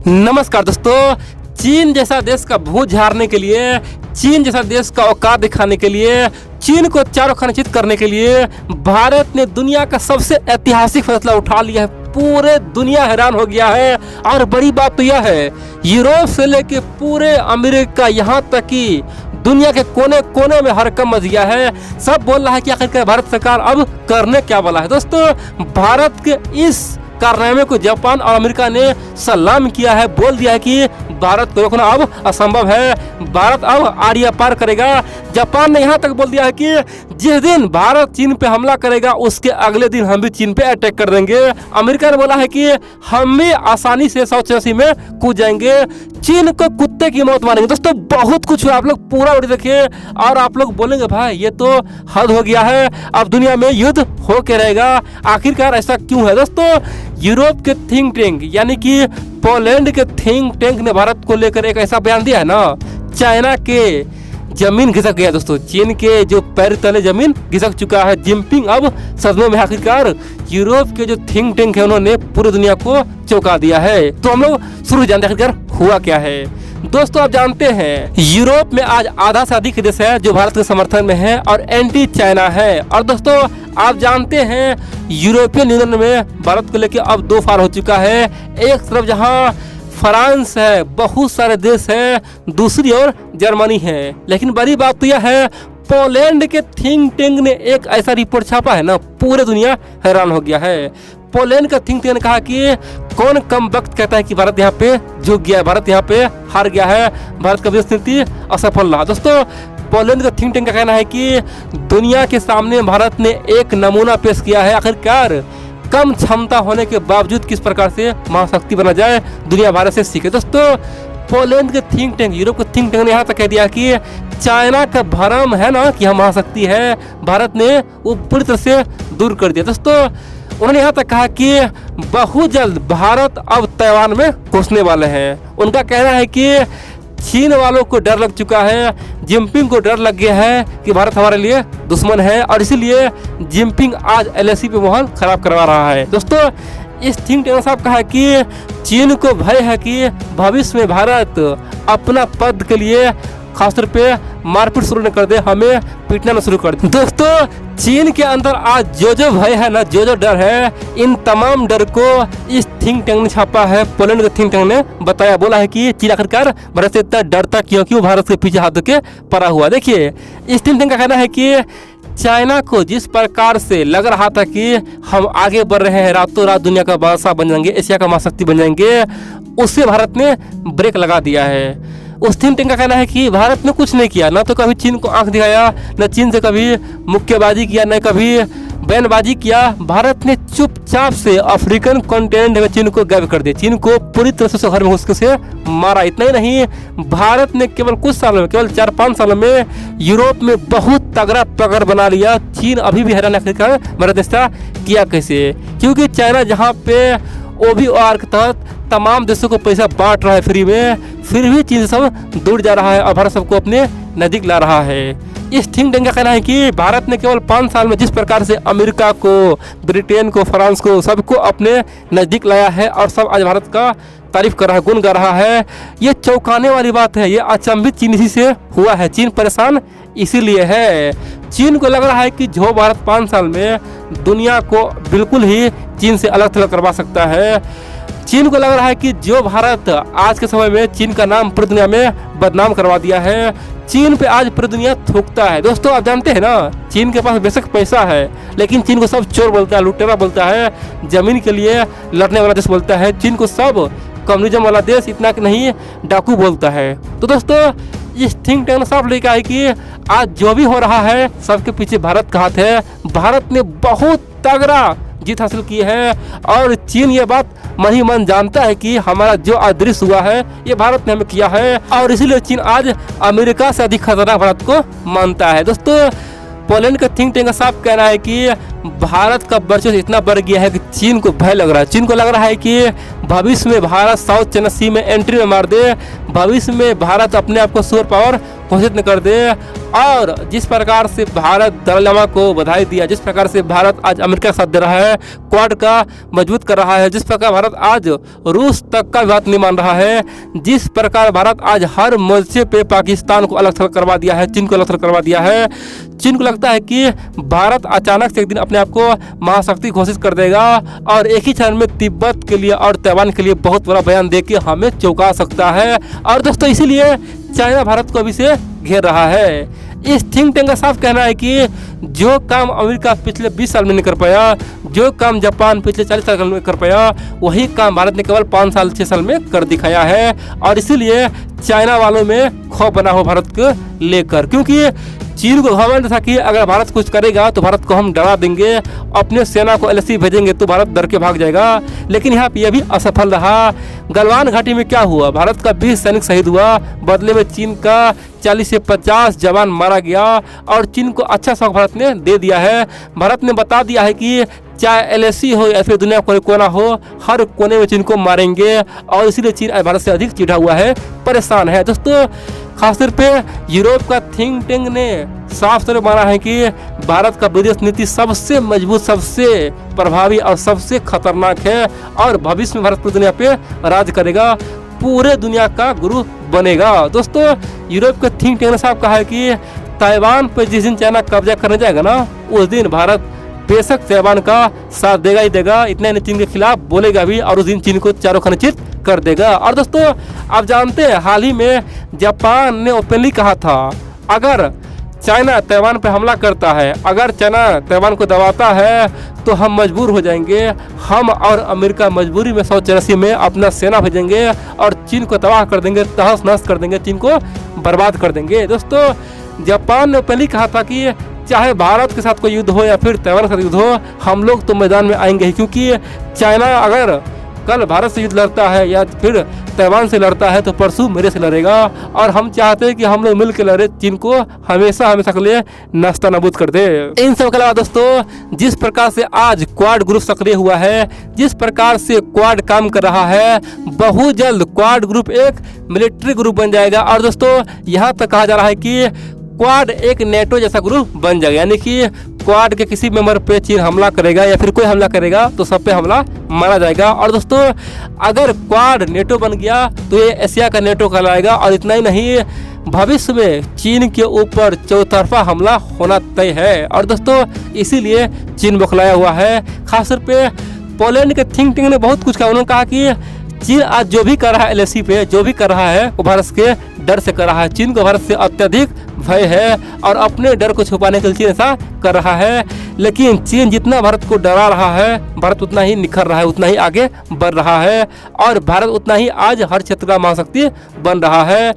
नमस्कार दोस्तों। चीन जैसा देश का भूत झाड़ने के लिए, चीन जैसा देश का औकात दिखाने के लिए, चीन को चारों खाने चित करने के लिए भारत ने दुनिया का सबसे ऐतिहासिक फैसला उठा लिया है। पूरे दुनिया हैरान हो गया है। और बड़ी बात तो यह है, यूरोप से लेके पूरे अमेरिका, यहाँ तक कि दुनिया के कोने कोने में हड़कंप मच गया है। सब बोल रहा है कि आखिरकार भारत सरकार अब करने क्या वाला है। दोस्तों, भारत के इस कारनामे को जापान और अमेरिका ने सलाम किया है। बोल दिया है कि भारत को रोकना अब असंभव है, भारत अब आरिया पार करेगा। जापान ने यहाँ तक बोल दिया है कि जिस दिन भारत चीन पे हमला करेगा उसके अगले दिन हम भी चीन पे अटैक कर देंगे। अमेरिका ने बोला है कि हम भी आसानी से 184 में कूद जाएंगे, चीन को कुत्ते की मौत मारेंगे। दोस्तों, बहुत कुछ हुआ। आप लोग पूरा वीडियो देखिए और आप लोग बोलेंगे भाई ये तो हद हो गया है, अब दुनिया में युद्ध हो के रहेगा। आखिरकार ऐसा क्यों है? दोस्तों, यूरोप के थिंक टैंक यानी कि पोलैंड के थिंक टैंक ने भारत को लेकर एक ऐसा बयान दिया है ना, चाइना के जमीन खिसक गया। दोस्तों, चीन के जो पैर तले जमीन खिसक चुका है। जिनपिंग अब सदमे में। आखिरकार यूरोप के जो थिंक टैंक है उन्होंने पूरी दुनिया को चौंका दिया है। तो हम लोग शुरू जानते हैं आखिरकार हुआ क्या है। दोस्तों, आप जानते हैं यूरोप में आज आधा से अधिक देश है जो भारत के समर्थन में है और एंटी चाइना है। और दोस्तों, आप जानते हैं यूरोपियन यूनियन में भारत को लेकर अब दो फार हो चुका है। एक तरफ जहां फ्रांस है, बहुत सारे देश हैं, दूसरी ओर जर्मनी है। लेकिन बड़ी बात तो यह है, पोलैंड के थिंक टैंक ने एक ऐसा रिपोर्ट छापा है ना, पूरे दुनिया हैरान हो गया है। पोलैंड का थिंक टैंक ने कहा कि कौन कम वक्त कहता है कि भारत यहाँ पे झुक गया है, भारत यहाँ पे हार गया है, भारत का विदेश नीति असफल रहा। दोस्तों, पोलैंड का थिंक टैंक का कहना है कि दुनिया के सामने भारत ने एक नमूना पेश किया है। आखिरकार कम क्षमता होने के बावजूद किस प्रकार से महाशक्ति बना जाए, दुनिया भारत से सीखे। दोस्तों, पोलैंड के थिंक टैंक, यूरोप के थिंक टैंक ने यहाँ तक कह दिया कि चाइना का भ्रम है ना कि हम महाशक्ति है, भारत ने वो पूरी तरह से दूर कर दिया। दोस्तों, उन्होंने यहाँ तक कहा कि बहुत जल्द भारत अब ताइवान में घुसने वाले हैं। उनका कहना है कि चीन वालों को डर लग चुका है, जिनपिंग को डर लग गया है कि भारत हमारे लिए दुश्मन है और इसीलिए जिनपिंग आज एलएसी पे माहौल खराब करवा रहा है। दोस्तों, इस थिंक टैंक साहब कहा कि चीन को भय है कि भविष्य में भारत अपना पद के लिए खासतौर पे मारपीट शुरू न कर दे, हमें पीटना न शुरू कर दे। दोस्तों, चीन के अंदर आज जो भय है ना, जो डर है, इन तमाम डर को इस थिंक टैंक ने छापा है। पोलैंड के थिंक टैंक ने बताया, बोला है कि चीन आखिरकार भारत से इतना डरता क्योंकि वो भारत के पीछे हाथ के पड़ा हुआ। देखिए, इस थिंक टैंक का कहना है कि चाइना को जिस प्रकार से लग रहा था कि हम आगे बढ़ रहे हैं, रातों रात दुनिया का बादशाह बन जाएंगे, एशिया का महाशक्ति बन जाएंगे, उससे भारत ने ब्रेक लगा दिया है। उस थिंक टैंक का कहना है कि भारत ने कुछ नहीं किया, ना तो कभी चीन को आंख दिखाया, न चीन से कभी मुक्केबाजी किया, न कभी बयानबाजी किया। भारत ने चुपचाप से अफ्रीकन कॉन्टिनेंट में चीन को गायब कर दिया, चीन को पूरी तरह से घर में घुस से मारा। इतना ही नहीं, भारत ने केवल कुछ सालों में, केवल 4-5 सालों में यूरोप में बहुत तगड़ा पकड़ बना लिया। चीन अभी भी हैरान है भारत ने ऐसा किया कैसे, क्योंकि चाइना जहाँ पे OBOR के तहत तमाम देशों को पैसा बांट रहा है फ्री में, फिर भी चीन सब दूर जा रहा है और भारत सबको अपने नजदीक ला रहा है। इस थिंक टैंक का कहना है कि भारत ने केवल 5 साल में जिस प्रकार से अमेरिका को, ब्रिटेन को, फ्रांस को, सबको अपने नज़दीक लाया है और सब आज भारत का तारीफ कर रहा है, गुण गा रहा है। ये चौंकाने वाली बात है, ये अचंभित चीन इसी से हुआ है। चीन परेशान इसीलिए है। चीन को लग रहा है कि जो भारत 5 साल में दुनिया को बिल्कुल ही चीन से अलग थलग करवा सकता है, चीन को लग रहा है कि जो भारत आज के समय में चीन का नाम पूरी दुनिया में बदनाम करवा दिया है, चीन पे आज पूरी दुनिया थूकता है। दोस्तों, आप जानते हैं ना, चीन के पास बेशक पैसा है, लेकिन चीन को सब चोर बोलता है, लुटेरा बोलता है, जमीन के लिए लड़ने वाला देश बोलता है, चीन को सब कम्युनिज्म वाला देश, इतना नहीं डाकू बोलता है। तो दोस्तों, इस थिंक टैंक ने साफ लिखा है कि आज जो भी हो रहा है सबके पीछे भारत का हाथ है। भारत ने बहुत तगड़ा जीत हासिल की है और चीन ये बात मन ही मन जानता है कि हमारा जो अदृश्य हुआ है ये भारत ने हमें किया है और इसीलिए चीन आज अमेरिका से अधिक खतरनाक भारत को मानता है। दोस्तों, पोलैंड का थिंक टैंक का साफ कहना है कि भारत का वर्चस्व इतना बढ़ गया है कि चीन को भय लग रहा है। चीन को लग रहा है कि भविष्य में भारत साउथ चाइना सी में एंट्री में मार दे, भविष्य में भारत अपने आप को सुपर पावर घोषित न कर दे। और जिस प्रकार से भारत दलाई लामा को बधाई दिया, जिस प्रकार से भारत आज अमेरिका का साथ दे रहा है, क्वाड का मजबूत कर रहा है, जिस प्रकार भारत आज रूस तक का बात नहीं मान रहा है, जिस प्रकार भारत आज हर मोर्चे पे पाकिस्तान को अलग थलग करवा दिया है, चीन को अलग थलग करवा दिया है। चीन को लगता है कि भारत अचानक से एक दिन अपने आप को महाशक्ति घोषित कर देगा और एक ही क्षण में तिब्बत के लिए और ताइवान के लिए बहुत बड़ा बयान दे के हमें चौंका सकता है। और दोस्तों इसीलिए चाइना भारत को अभी से घेर रहा है। इस थिंक टैंक का साफ कहना है कि जो काम अमेरिका पिछले 20 साल में नहीं कर पाया, जो काम जापान पिछले 40 साल में कर पाया, वही काम भारत ने केवल 5 साल 6 साल में कर दिखाया है। और इसीलिए चाइना वालों में खौफ बना हो भारत को लेकर, क्योंकि चीन को घमंड था कि अगर भारत कुछ करेगा तो भारत को हम डरा देंगे, अपने सेना को LAC भेजेंगे तो भारत डर के भाग जाएगा। लेकिन यहाँ पे यह भी असफल रहा। गलवान घाटी में क्या हुआ, भारत का 20 सैनिक शहीद हुआ, बदले में चीन का 40 से 50 जवान मारा गया। और चीन को अच्छा सबक भारत ने दे दिया है। भारत ने बता दिया है कि चाहे LAC हो या फिर दुनिया कोई कोना हो, हर कोने में चीन को मारेंगे। और इसीलिए चीन भारत से अधिक चिढ़ा हुआ है, परेशान है। दोस्तों खासतौर पे यूरोप का थिंक टैंक ने साफ तौर पर माना है कि भारत का विदेश नीति सबसे मजबूत, सबसे प्रभावी और सबसे खतरनाक है और भविष्य में भारत पूरी दुनिया पे राज करेगा, पूरे दुनिया का गुरु बनेगा। दोस्तों यूरोप के थिंक टैंक ने साफ कहा है कि ताइवान पर जिस दिन चाइना कब्जा करने जाएगा ना, उस दिन भारत बेशक ताइवान का साथ देगा ही देगा, इतना ही चीन के खिलाफ बोलेगा भी और उस दिन चीन को चारों खाने चित कर देगा। और दोस्तों आप जानते हैं हाल ही में जापान ने ओपनली कहा था अगर चाइना ताइवान पर हमला करता है, अगर चाइना ताइवान को दबाता है तो हम मजबूर हो जाएंगे, हम और अमेरिका मजबूरी में 1984 में अपना सेना भेजेंगे और चीन को तबाह कर देंगे, तहस नहस कर देंगे, चीन को बर्बाद कर देंगे। दोस्तों जापान ने पहले कहा था कि चाहे भारत के साथ कोई युद्ध हो या फिर ताइवान के साथ युद्ध हो, हम लोग तो मैदान में आएंगे ही, क्योंकि चाइना अगर कल भारत से युद्ध लड़ता है या फिर ताइवान से लड़ता है तो परसों मेरे से लड़ेगा। और हम चाहते हैं कि हम लोग मिल के लड़े, चीन को हमेशा हमेशा के लिए नाश्ता नाबूद कर दे। इन सब के अलावा दोस्तों जिस प्रकार से आज क्वाड ग्रुप सक्रिय हुआ है, जिस प्रकार से क्वाड काम कर रहा है, बहुत जल्द क्वाड ग्रुप एक मिलिट्री ग्रुप बन जाएगा। और दोस्तों यहाँ तक कहा जा रहा है कि क्वाड एक नेटो जैसा ग्रुप बन जाएगा, यानी कि क्वाड के किसी मेंबर पे चीन हमला करेगा या फिर कोई हमला करेगा तो सब पे हमला मारा जाएगा। और दोस्तों अगर क्वाड नेटो बन गया तो ये एशिया का नेटो कहलाएगा। और इतना ही नहीं, भविष्य में चीन के ऊपर चौतरफा हमला होना तय है। और दोस्तों इसीलिए चीन बौखलाया हुआ है। खासतौर पे पोलैंड के थिंक टैंक ने बहुत कुछ कहा। उन्होंने कहा कि चीन आज जो भी कर रहा है LAC पे, जो भी कर रहा है वो भारत के डर से कर रहा है। चीन को भारत से अत्यधिक भय है और अपने डर को छुपाने के लिए चीन ऐसा कर रहा है। लेकिन चीन जितना भारत को डरा रहा है, भारत उतना ही निखर रहा है, उतना ही आगे बढ़ रहा है और भारत उतना ही आज हर क्षेत्र का महाशक्ति बन रहा है।